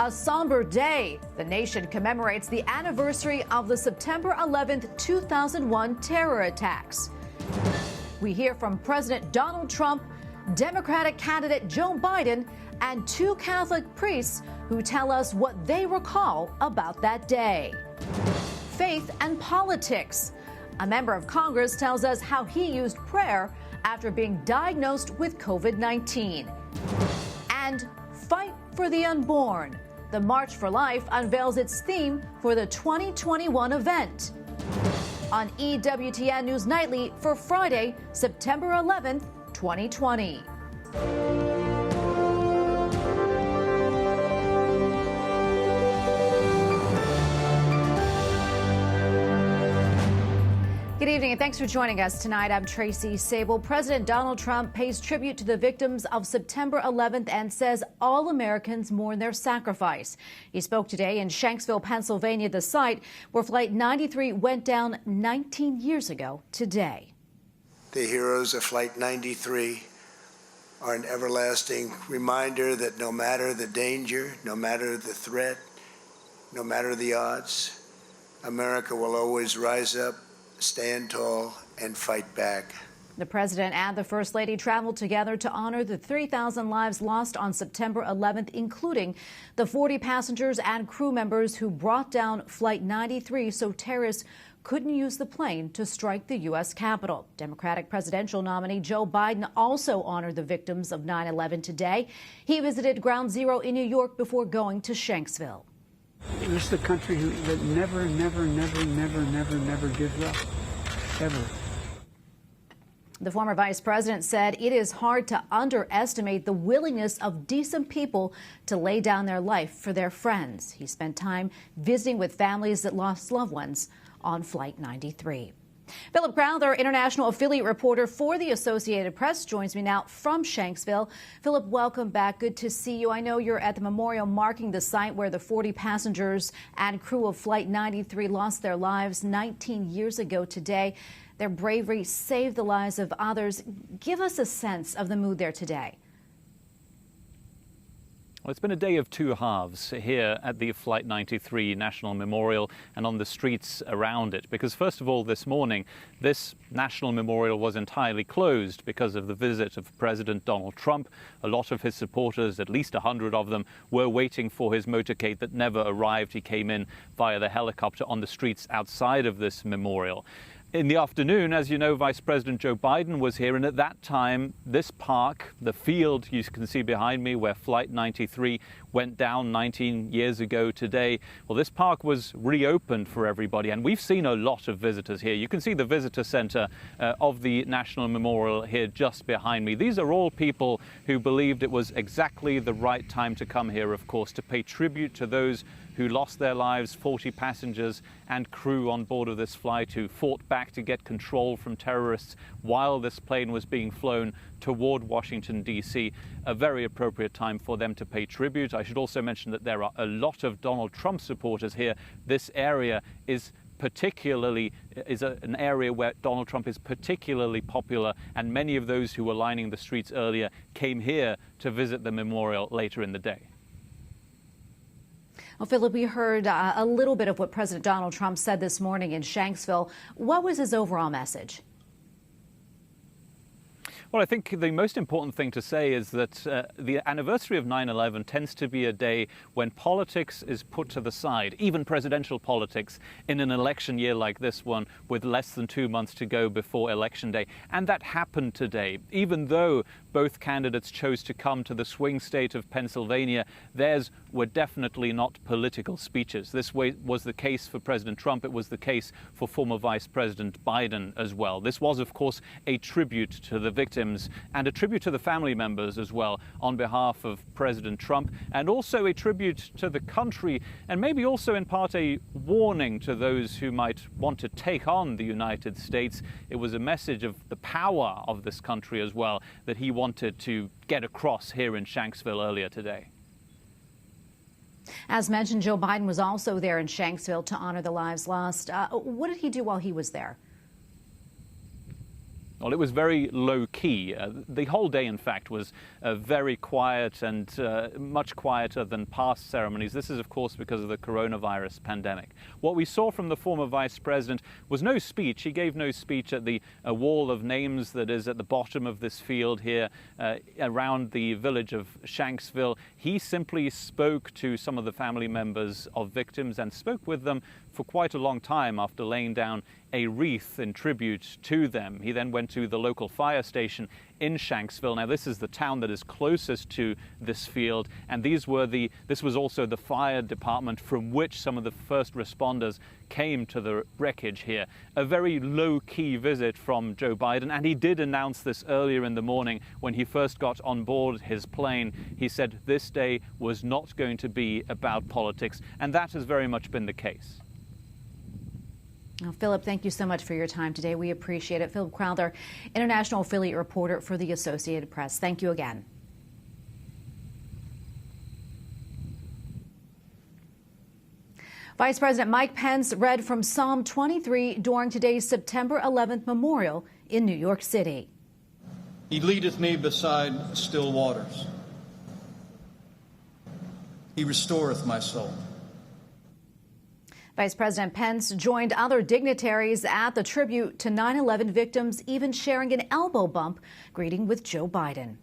A somber day. The nation commemorates the anniversary of the September 11th, 2001 terror attacks. We hear from President Donald Trump, Democratic candidate Joe Biden, and two Catholic priests who tell us what they recall about that day. Faith and politics. A member of Congress tells us how he used prayer after being diagnosed with COVID-19. And fight for the unborn. The March for Life unveils its theme for the 2021 event. On EWTN News Nightly for Friday, September 11th, 2020. Good evening and thanks for joining us tonight. I'm Tracy Sable. President Donald Trump pays tribute to the victims of September 11th and says all Americans mourn their sacrifice. He spoke today in Shanksville, Pennsylvania, the site where Flight 93 went down 19 years ago today. The heroes of Flight 93 are an everlasting reminder that no matter the danger, no matter the threat, no matter the odds, America will always rise up, stand tall, and fight back. The president and the first lady traveled together to honor the 3,000 lives lost on September 11th, including the 40 passengers and crew members who brought down Flight 93 so terrorists couldn't use the plane to strike the U.S. Capitol. Democratic presidential nominee Joe Biden also honored the victims of 9/11 today. He visited Ground Zero in New York before going to Shanksville. This is the country that never gives up, ever. The former vice president said it is hard to underestimate the willingness of decent people to lay down their life for their friends. He spent time visiting with families that lost loved ones on Flight 93. Philip Crowther, international affiliate reporter for the Associated Press, joins me now from Shanksville. Philip, welcome back. Good to see you. I know you're at the memorial marking the site where the 40 passengers and crew of Flight 93 lost their lives 19 years ago today. Their bravery saved the lives of others. Give us a sense of the mood there today. Well, it's been a day of two halves here at the Flight 93 National Memorial and on the streets around it. Because first of all, this morning, this National Memorial was entirely closed because of the visit of President Donald Trump. A lot of his supporters, at least 100 of them, were waiting for his motorcade that never arrived. He came in via the helicopter on the streets outside of this memorial. In the afternoon, as you know, Vice President Joe Biden was here, and at that time, this park, the field you can see behind me where Flight 93 went down 19 years ago today, well, this park was reopened for everybody, and we've seen a lot of visitors here. You can see the visitor center of the National Memorial here just behind me. These are all people who believed it was exactly the right time to come here, of course, to pay tribute to those who lost their lives, 40 passengers and crew on board of this flight who fought back to get control from terrorists while this plane was being flown toward Washington, D.C. A very appropriate time for them to pay tribute. I should also mention that there are a lot of Donald Trump supporters here. This area is an area where Donald Trump is particularly popular, and many of those who were lining the streets earlier came here to visit the memorial later in the day. Well, Philip, we heard a little bit of what President Donald Trump said this morning in Shanksville. What was his overall message? Well, I think the most important thing to say is that the anniversary of 9/11 tends to be a day when politics is put to the side, even presidential politics, in an election year like this one with less than 2 months to go before Election Day. And that happened today. Even though both candidates chose to come to the swing state of Pennsylvania, theirs were definitely not political speeches. This was the case for President Trump. It was the case for former Vice President Biden as well. This was, of course, a tribute to the victims and a tribute to the family members as well on behalf of President Trump, and also a tribute to the country, and maybe also in part a warning to those who might want to take on the United States. It was a message of the power of this country as well that he wanted to get across here in Shanksville earlier today. As mentioned, Joe Biden was also there in Shanksville to honor the lives lost. What did he do while he was there? Well, it was very low-key. The whole day, in fact, was very quiet and much quieter than past ceremonies. This is, of course, because of the coronavirus pandemic. What we saw from the former vice president was no speech. He gave no speech at the wall of names that is at the bottom of this field here around the village of Shanksville. He simply spoke to some of the family members of victims and spoke with them for quite a long time after laying down a wreath in tribute to them. He then went to the local fire station in Shanksville. Now, this is the town that is closest to this field, and this was also the fire department from which some of the first responders came to the wreckage here. A very low-key visit from Joe Biden, and he did announce this earlier in the morning when he first got on board his plane. He said this day was not going to be about politics, and that has very much been the case. Well, Philip, thank you so much for your time today. We appreciate it. Philip Crowther, international affiliate reporter for the Associated Press. Thank you again. Vice President Mike Pence read from Psalm 23 during today's September 11th memorial in New York City. He leadeth me beside still waters. He restoreth my soul. Vice President Pence joined other dignitaries at the tribute to 9/11 victims, even sharing an elbow bump greeting with Joe Biden.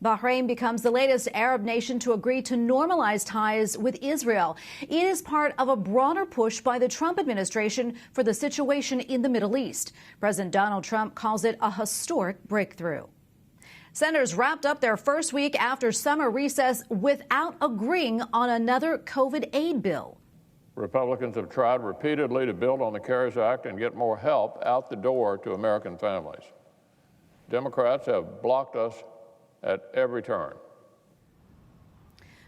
Bahrain becomes the latest Arab nation to agree to normalize ties with Israel. It is part of a broader push by the Trump administration for the situation in the Middle East. President Donald Trump calls it a historic breakthrough. Senators wrapped up their first week after summer recess without agreeing on another COVID aid bill. Republicans have tried repeatedly to build on the CARES Act and get more help out the door to American families. Democrats have blocked us at every turn.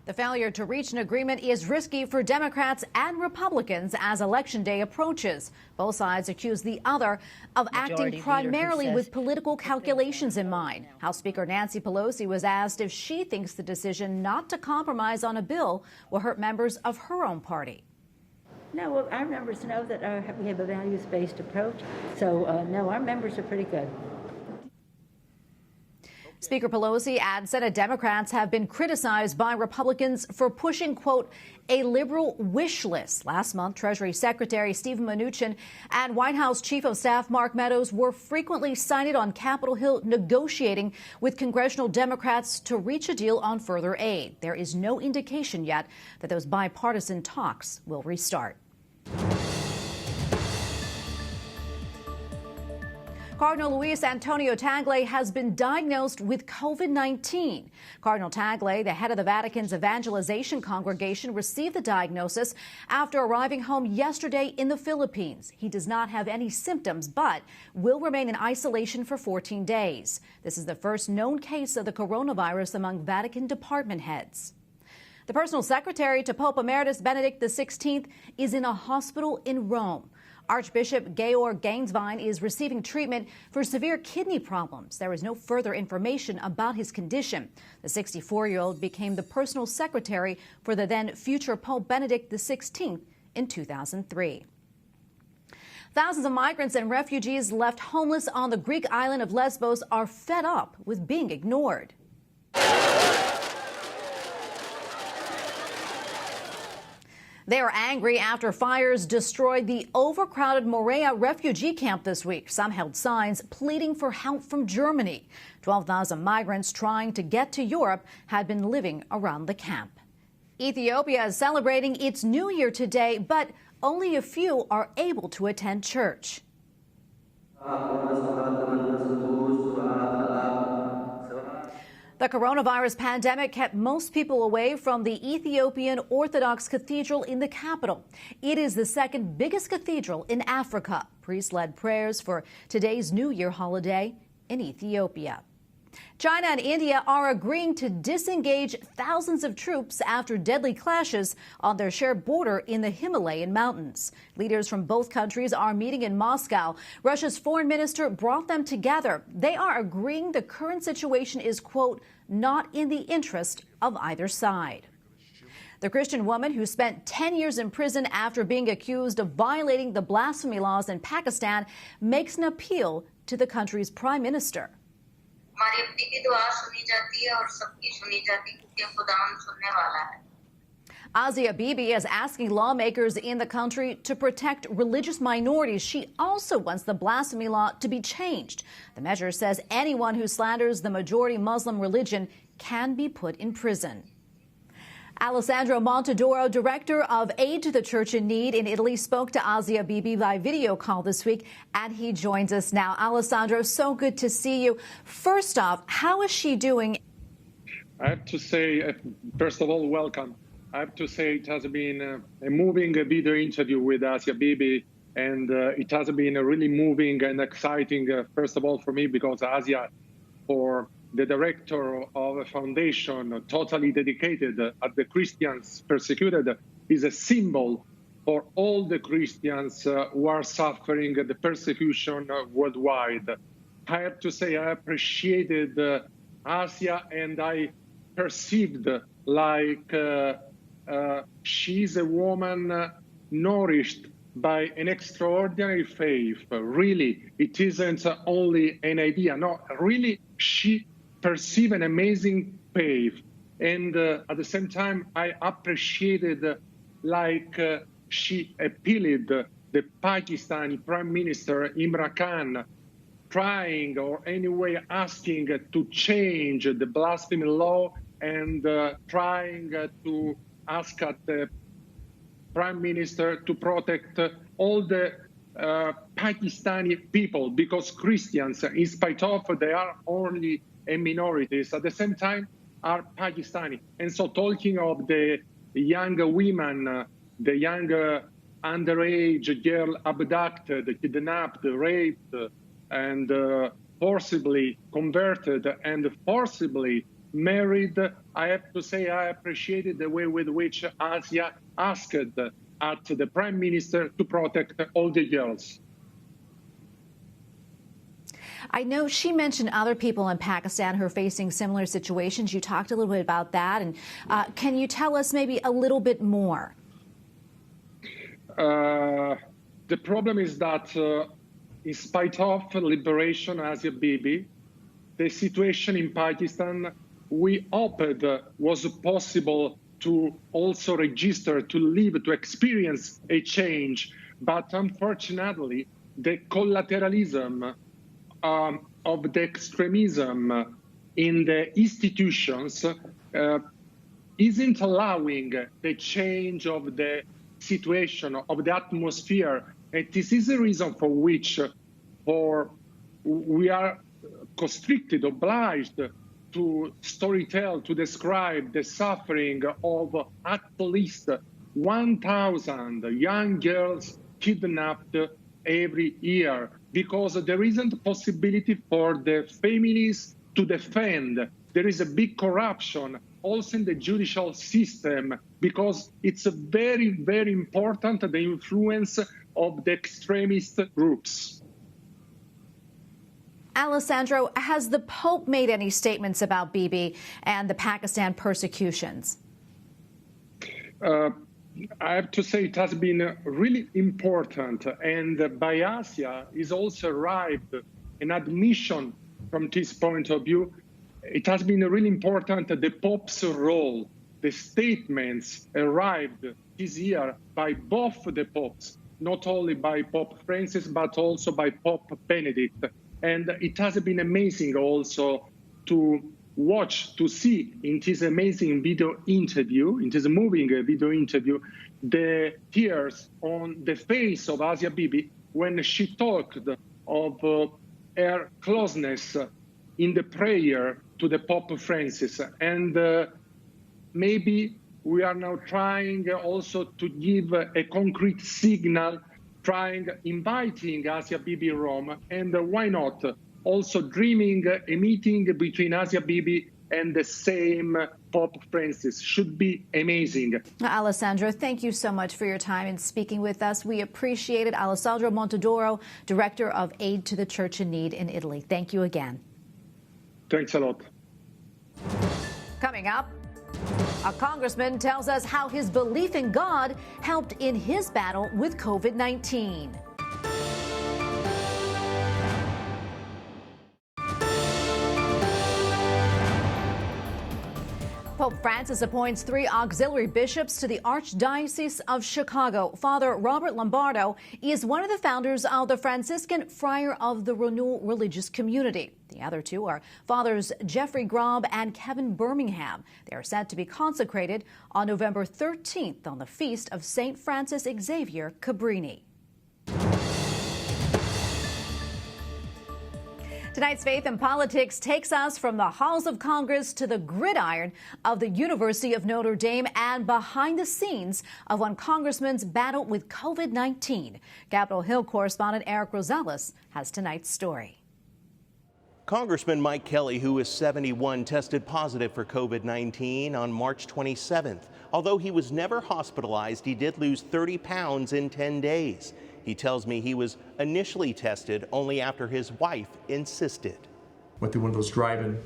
The failure to reach an agreement is risky for Democrats and Republicans as Election Day approaches. Both sides accuse the other of acting primarily with political calculations in mind. House Speaker Nancy Pelosi was asked if she thinks the decision not to compromise on a bill will hurt members of her own party. No, well, our members know that we have a values-based approach, so no, our members are pretty good. Speaker Pelosi adds Senate Democrats have been criticized by Republicans for pushing, quote, a liberal wish list. Last month, Treasury Secretary Steven Mnuchin and White House Chief of Staff Mark Meadows were frequently cited on Capitol Hill negotiating with congressional Democrats to reach a deal on further aid. There is no indication yet that those bipartisan talks will restart. Cardinal Luis Antonio Tagle has been diagnosed with COVID-19. Cardinal Tagle, the head of the Vatican's evangelization congregation, received the diagnosis after arriving home yesterday in the Philippines. He does not have any symptoms, but will remain in isolation for 14 days. This is the first known case of the coronavirus among Vatican department heads. The personal secretary to Pope Emeritus Benedict XVI is in a hospital in Rome. Archbishop Georg Gainswein is receiving treatment for severe kidney problems. There is no further information about his condition. The 64-year-old became the personal secretary for the then future Pope Benedict XVI in 2003. Thousands of migrants and refugees left homeless on the Greek island of Lesbos are fed up with being ignored. They are angry after fires destroyed the overcrowded Morea refugee camp this week. Some held signs pleading for help from Germany. 12,000 migrants trying to get to Europe had been living around the camp. Ethiopia is celebrating its New Year today, but only a few are able to attend church. The coronavirus pandemic kept most people away from the Ethiopian Orthodox Cathedral in the capital. It is the second biggest cathedral in Africa. Priests led prayers for today's New Year holiday in Ethiopia. China and India are agreeing to disengage thousands of troops after deadly clashes on their shared border in the Himalayan mountains. Leaders from both countries are meeting in Moscow. Russia's foreign minister brought them together. They are agreeing the current situation is, quote, not in the interest of either side. The Christian woman who spent 10 years in prison after being accused of violating the blasphemy laws in Pakistan makes an appeal to the country's prime minister. हमारी अपनी भी दुआ सुनी जाती है और सबकी सुनी जाती है क्योंकि खुदावन सुनने वाला है। Asia Bibi is asking lawmakers in the country to protect religious minorities. She also wants the blasphemy law to be changed. The measure says anyone who slanders the majority Muslim religion can be put in prison. Alessandro Montadoro, director of Aid to the Church in Need in Italy, spoke to Asia Bibi by video call this week, and he joins us now. Alessandro, so good to see you. First off, how is she doing? I have to say, first of all, welcome. I have to say it has been a moving video interview with Asia Bibi, and it has been really moving and exciting, first of all, for me, because Asia, for the director of a foundation totally dedicated at the Christians persecuted, is a symbol for all the Christians who are suffering the persecution worldwide. I have to say I appreciated Asia, and I perceived like she's a woman nourished by an extraordinary faith. Really, it isn't only an idea. No, really, she perceived an amazing faith. And at the same time, I appreciated like she appealed the Pakistani Prime Minister Imran Khan, trying or anyway asking to change the blasphemy law and trying to ask at the Prime Minister to protect all the Pakistani people, because Christians, in spite of they are only a minority, at the same time are Pakistani. And so talking of the young women, the young underage girl abducted, kidnapped, raped, and forcibly converted and forcibly married, I have to say I appreciated the way with which Asia asked at the Prime Minister to protect all the girls. I know she mentioned other people in Pakistan who are facing similar situations. You talked a little bit about that. And can you tell us maybe a little bit more? The problem is that in spite of liberation, Asia Bibi, the situation in Pakistan, we hoped was possible to also register, to live, to experience a change. But unfortunately, the collateralism of the extremism in the institutions isn't allowing the change of the situation, of the atmosphere. And this is the reason for which we are constricted, obliged to storytell, to describe the suffering of at least 1,000 young girls kidnapped every year, because there isn't possibility for the families to defend. There is a big corruption also in the judicial system, because it's very, very important, the influence of the extremist groups. Alessandro, has the Pope made any statements about Bibi and the Pakistan persecutions? I have to say it has been really important, and by Asia is also arrived an admission from this point of view. It has been really important that the Pope's role, the statements arrived this year by both the Popes, not only by Pope Francis, but also by Pope Benedict. And it has been amazing also to watch, to see in this amazing video interview, in this moving video interview, the tears on the face of Asia Bibi when she talked of her closeness in the prayer to the Pope Francis. And maybe we are now trying also to give a concrete signal, inviting Asia Bibi in Rome, and why not also dreaming a meeting between Asia Bibi and the same Pope Francis. Should be amazing. Alessandro, thank you so much for your time and speaking with us. We appreciate it. Alessandro Montadoro, Director of Aid to the Church in Need in Italy. Thank you again. Thanks a lot. Coming up, a congressman tells us how his belief in God helped in his battle with COVID-19. Pope Francis appoints 3 auxiliary bishops to the Archdiocese of Chicago. Father Robert Lombardo is one of the founders of the Franciscan Friar of the Renewal religious community. The other 2 are Fathers Jeffrey Grob and Kevin Birmingham. They are set to be consecrated on November 13th on the feast of St. Francis Xavier Cabrini. Tonight's Faith and Politics takes us from the halls of Congress to the gridiron of the University of Notre Dame and behind the scenes of one congressman's battle with COVID-19. Capitol Hill correspondent Eric Rosales has tonight's story. Congressman Mike Kelly, who is 71, tested positive for COVID-19 on March 27th. Although he was never hospitalized, he did lose 30 pounds in 10 days. He tells me he was initially tested only after his wife insisted. Went through one of those drive-in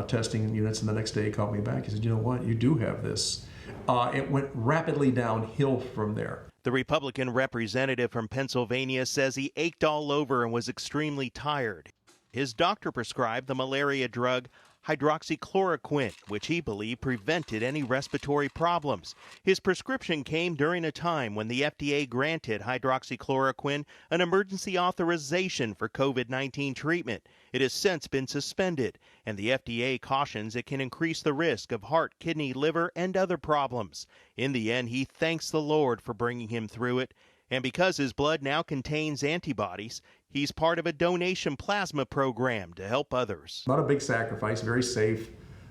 testing units, and the next day he called me back. He said, you know what, you do have this. It went rapidly downhill from there. The Republican representative from Pennsylvania says he ached all over and was extremely tired. His doctor prescribed the malaria drug hydroxychloroquine, which he believed prevented any respiratory problems. His prescription came during a time when the FDA granted hydroxychloroquine an emergency authorization for COVID-19 treatment. It has since been suspended, and the FDA cautions it can increase the risk of heart, kidney, liver, and other problems. In the end, he thanks the Lord for bringing him through it. And because his blood now contains antibodies, he's part of a donation plasma program to help others. Not a big sacrifice, very safe,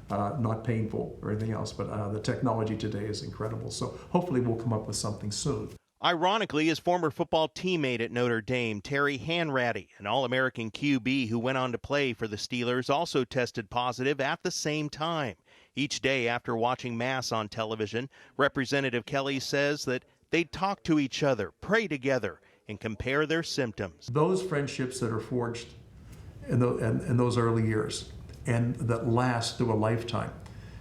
not painful or anything else, but the technology today is incredible. So hopefully we'll come up with something soon. Ironically, his former football teammate at Notre Dame, Terry Hanratty, an All-American QB who went on to play for the Steelers, also tested positive at the same time. Each day after watching Mass on television, Representative Kelly says that they'd talk to each other, pray together, and compare their symptoms. Those friendships that are forged in those early years and that last through a lifetime.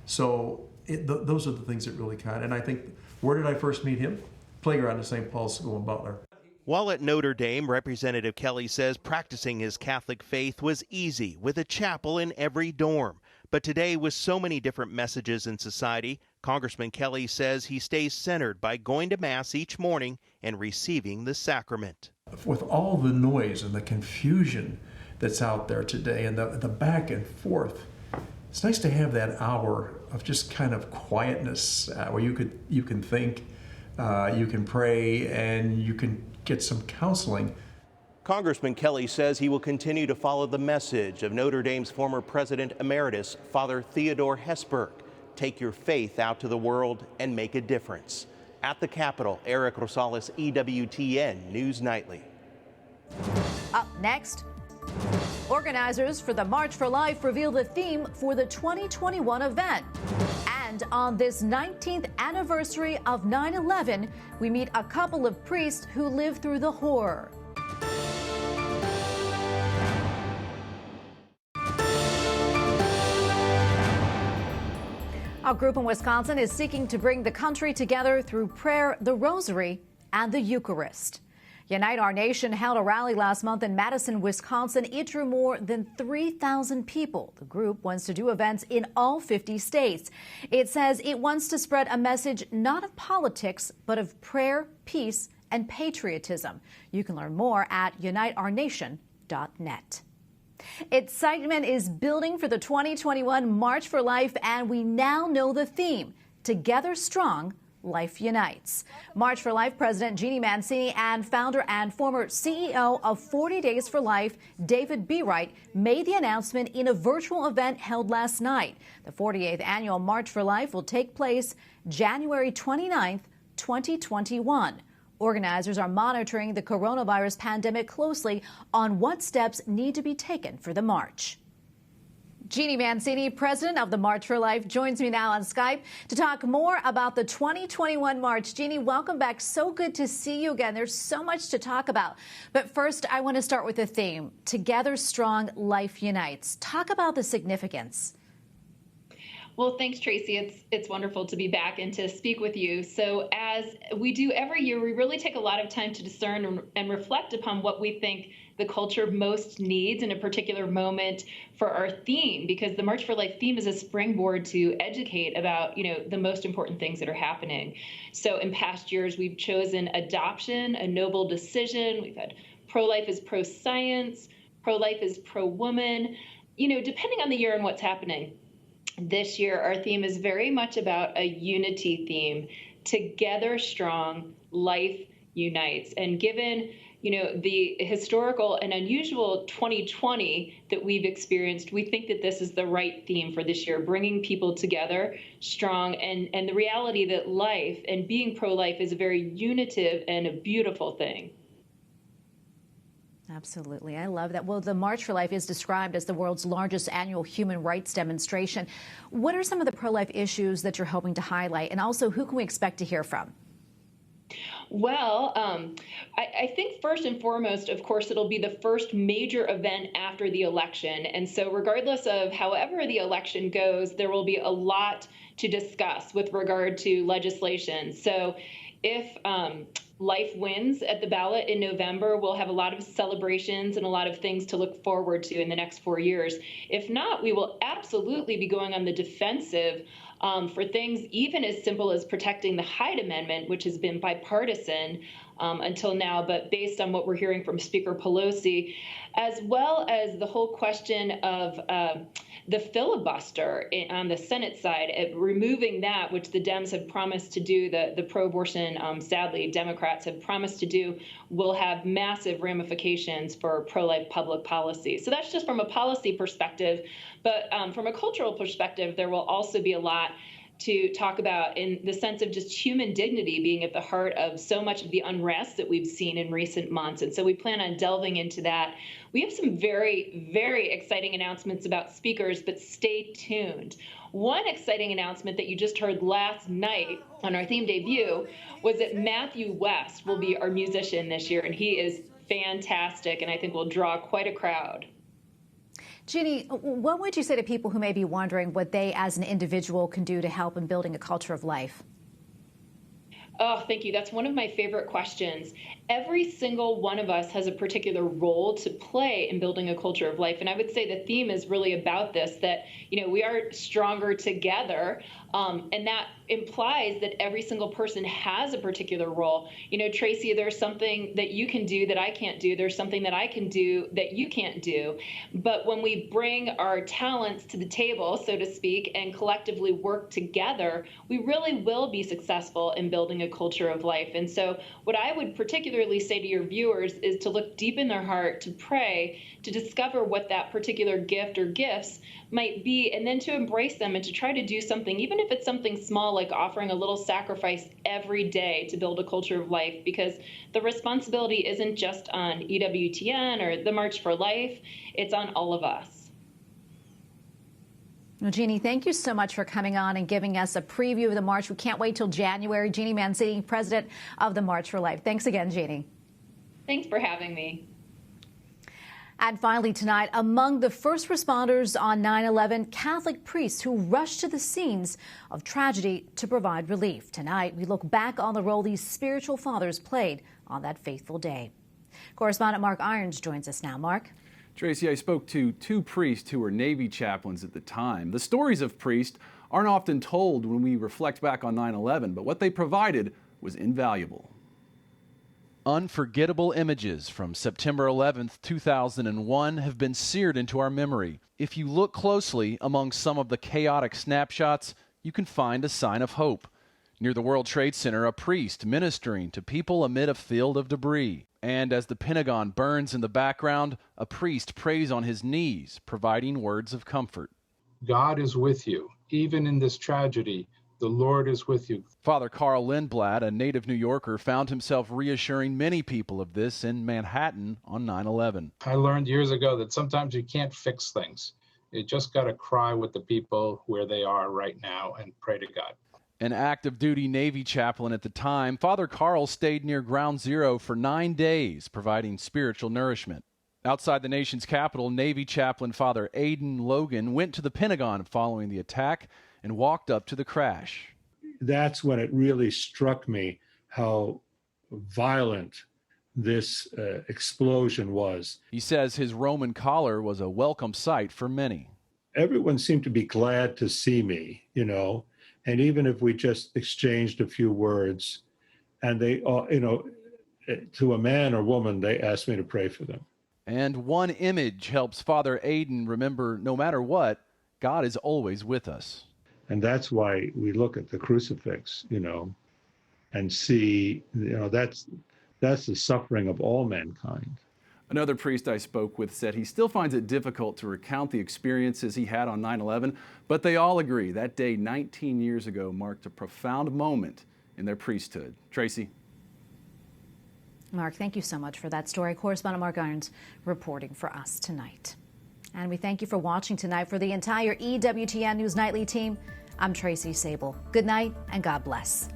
So those are the things that really count. And I think, where did I first meet him? Playground at St. Paul's School in Butler. While at Notre Dame, Representative Kelly says practicing his Catholic faith was easy, with a chapel in every dorm. But today, with so many different messages in society, Congressman Kelly says he stays centered by going to Mass each morning and receiving the sacrament. With all the noise and the confusion that's out there today and the back and forth, it's nice to have that hour of just kind of quietness where you can think, you can pray, and you can get some counseling. Congressman Kelly says he will continue to follow the message of Notre Dame's former president emeritus, Father Theodore Hesburgh. Take your faith out to the world and make a difference. At the Capitol, Eric Rosales, EWTN News Nightly. Up next, organizers for the March for Life reveal the theme for the 2021 event. And on this 19th anniversary of 9/11, we meet a couple of priests who lived through the horror. A group in Wisconsin is seeking to bring the country together through prayer, the Rosary, and the Eucharist. Unite Our Nation held a rally last month in Madison, Wisconsin. It drew more than 3,000 people. The group wants to do events in all 50 states. It says it wants to spread a message not of politics, but of prayer, peace, and patriotism. You can learn more at uniteournation.net. Excitement is building for the 2021 March for Life, and we now know the theme: Together Strong, Life Unites. March for Life President Jeannie Mancini and founder and former CEO of 40 Days for Life, David B. Wright, made the announcement in a virtual event held last night. The 48th annual March for Life will take place January 29th, 2021. Organizers are monitoring the coronavirus pandemic closely on what steps need to be taken for the march. Jeannie Mancini, president of the March for Life, joins me now on Skype to talk more about the 2021 March. Jeannie, welcome back. So good to see you again. There's so much to talk about. But first, I want to start with the theme: Together Strong, Life Unites. Talk about the significance. Well, thanks, Tracy. It's wonderful to be back and to speak with you. So as we do every year, we really take a lot of time to discern and reflect upon what we think the culture most needs in a particular moment for our theme, because the March for Life theme is a springboard to educate about, the most important things that are happening. So in past years, we've chosen adoption, a noble decision. We've had pro-life is pro-science, pro-life is pro-woman, depending on the year and what's happening. This year, our theme is very much about a unity theme. Together strong, life unites. And given, the historical and unusual 2020 that we've experienced, we think that this is the right theme for this year, bringing people together strong, and the reality that life and being pro-life is a very unitive and a beautiful thing. Absolutely. I love that. Well, the March for Life is described as the world's largest annual human rights demonstration. What are some of the pro-life issues that you're hoping to highlight? And also, who can we expect to hear from? Well, I think first and foremost, of course, it'll be the first major event after the election. And so regardless of however the election goes, there will be a lot to discuss with regard to legislation. So if Life wins at the ballot in November, we'll have a lot of celebrations and a lot of things to look forward to in the next 4 years. If not, we will absolutely be going on the defensive for things even as simple as protecting the Hyde Amendment, which has been bipartisan until now, but based on what we're hearing from Speaker Pelosi, as well as the whole question of the filibuster on the Senate side, removing that, which the Dems have promised to do, the pro-abortion, sadly, Democrats have promised to do, will have massive ramifications for pro-life public policy. So that's just from a policy perspective. But from a cultural perspective, there will also be a lot to talk about in the sense of just human dignity being at the heart of so much of the unrest that we've seen in recent months. And so we plan on delving into that. We have some very, very exciting announcements about speakers, but stay tuned. One exciting announcement that you just heard last night on our theme debut was that Matthew West will be our musician this year, and he is fantastic, and I think will draw quite a crowd. Jeannie, what would you say to people who may be wondering what they as an individual can do to help in building a culture of life? Oh, thank you. That's one of my favorite questions. Every single one of us has a particular role to play in building a culture of life. And I would say the theme is really about this, that, we are stronger together. And that implies that every single person has a particular role. Tracy, there's something that you can do that I can't do. There's something that I can do that you can't do. But when we bring our talents to the table, so to speak, and collectively work together, we really will be successful in building a culture of life. And so what I would particularly say to your viewers is to look deep in their heart, to pray, to discover what that particular gift or gifts might be, and then to embrace them and to try to do something, even if it's something small, like offering a little sacrifice every day to build a culture of life, because the responsibility isn't just on EWTN or the March for Life, it's on all of us. Well, Jeannie, thank you so much for coming on and giving us a preview of the march. We can't wait till January. Jeannie Mancini, president of the March for Life. Thanks again, Jeannie. Thanks for having me. And finally tonight, among the first responders on 9/11, Catholic priests who rushed to the scenes of tragedy to provide relief. Tonight, we look back on the role these spiritual fathers played on that fateful day. Correspondent Mark Irons joins us now. Mark? Tracy, I spoke to two priests who were Navy chaplains at the time. The stories of priests aren't often told when we reflect back on 9/11, but what they provided was invaluable. Unforgettable images from September 11th, 2001 have been seared into our memory. If you look closely among some of the chaotic snapshots, you can find a sign of hope. Near the World Trade Center, a priest ministering to people amid a field of debris. And as the Pentagon burns in the background, a priest prays on his knees, providing words of comfort. God is with you. Even in this tragedy, the Lord is with you. Father Carl Lindblad, a native New Yorker, found himself reassuring many people of this in Manhattan on 9/11. I learned years ago that sometimes you can't fix things. You just got to cry with the people where they are right now and pray to God. An active duty Navy chaplain at the time, Father Carl stayed near Ground Zero for 9 days, providing spiritual nourishment. Outside the nation's capital, Navy chaplain Father Aidan Logan went to the Pentagon following the attack and walked up to the crash. That's when it really struck me how violent this explosion was. He says his Roman collar was a welcome sight for many. Everyone seemed to be glad to see me, you know, and even if we just exchanged a few words, and they, you know, to a man or woman, they asked me to pray for them. And one image helps Father Aiden remember no matter what, God is always with us. And that's why we look at the crucifix, you know, and see, you know, that's the suffering of all mankind. Another priest I spoke with said he still finds it difficult to recount the experiences he had on 9/11, but they all agree that day 19 years ago marked a profound moment in their priesthood. Tracy. Mark, thank you so much for that story. Correspondent Mark Irons reporting for us tonight. And we thank you for watching tonight. For the entire EWTN News Nightly team, I'm Tracy Sable. Good night and God bless.